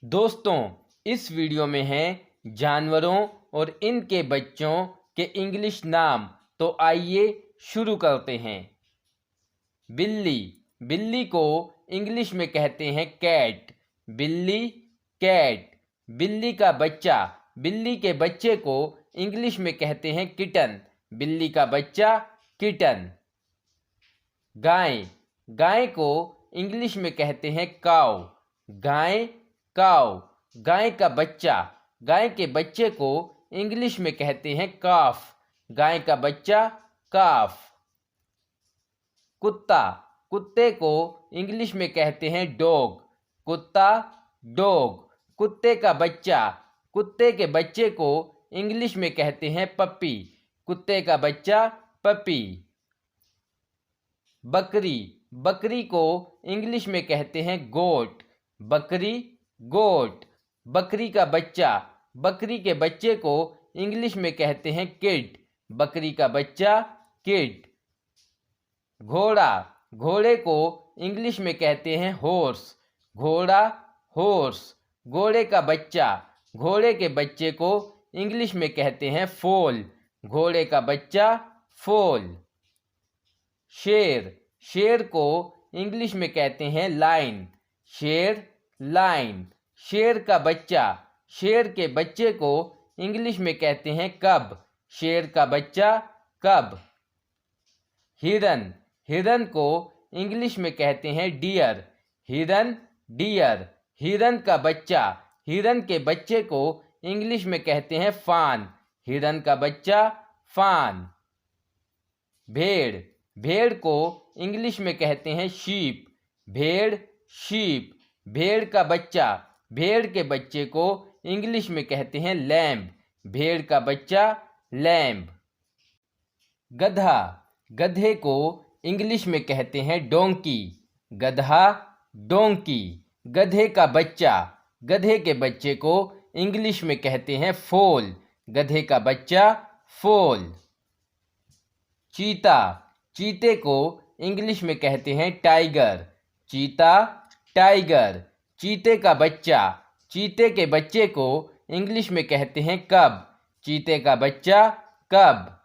दोस्तों, इस वीडियो में हैं जानवरों और इनके बच्चों के इंग्लिश नाम। तो आइए शुरू करते हैं। बिल्ली। बिल्ली को इंग्लिश में कहते हैं कैट। बिल्ली, कैट। बिल्ली का बच्चा। बिल्ली के बच्चे को इंग्लिश में कहते हैं किटन। बिल्ली का बच्चा, किटन। गाय। गाय को इंग्लिश में कहते हैं काऊ। गाय, काऊ। गाय का बच्चा। गाय के बच्चे को इंग्लिश में कहते हैं काफ। गाय का बच्चा, काफ। कुत्ता। कुत्ते को इंग्लिश में कहते हैं डॉग। कुत्ता, डॉग। कुत्ते का बच्चा। कुत्ते के बच्चे को इंग्लिश में कहते हैं पपी। कुत्ते का बच्चा, पपी। बकरी। बकरी को इंग्लिश में कहते हैं गोट। बकरी, गोट। बकरी का बच्चा। बकरी के बच्चे को इंग्लिश में कहते हैं किड। बकरी का बच्चा, किड। घोड़ा। घोड़े को इंग्लिश में कहते हैं हॉर्स। घोड़ा, हॉर्स। घोड़े का बच्चा। घोड़े के बच्चे को इंग्लिश में कहते हैं फोल। घोड़े का बच्चा, फोल। शेर। शेर को इंग्लिश में कहते हैं लाइन। शेर, लाइन। शेर का बच्चा। शेर के बच्चे को इंग्लिश में कहते हैं कब। शेर का बच्चा, कब। हिरन। हिरन को इंग्लिश में कहते हैं डियर। हिरन, डियर। हिरन का बच्चा। हिरन के बच्चे को इंग्लिश में कहते हैं फान। हिरन का बच्चा, फान। भेड़। भेड़ को इंग्लिश में कहते हैं शीप। भेड़, शीप। भेड़ का बच्चा। भेड़ के बच्चे को इंग्लिश में कहते हैं लैम्ब। भेड़ का बच्चा, लैम्ब। गधा। गधे को इंग्लिश में कहते हैं डोंकी। गधा, डोंकी। गधे का बच्चा। गधे के बच्चे को इंग्लिश में कहते हैं फोल। गधे का बच्चा, फोल। चीता। चीते को इंग्लिश में कहते हैं टाइगर। चीता, टाइगर। चीते का बच्चा। चीते के बच्चे को इंग्लिश में कहते हैं कब। चीते का बच्चा, कब।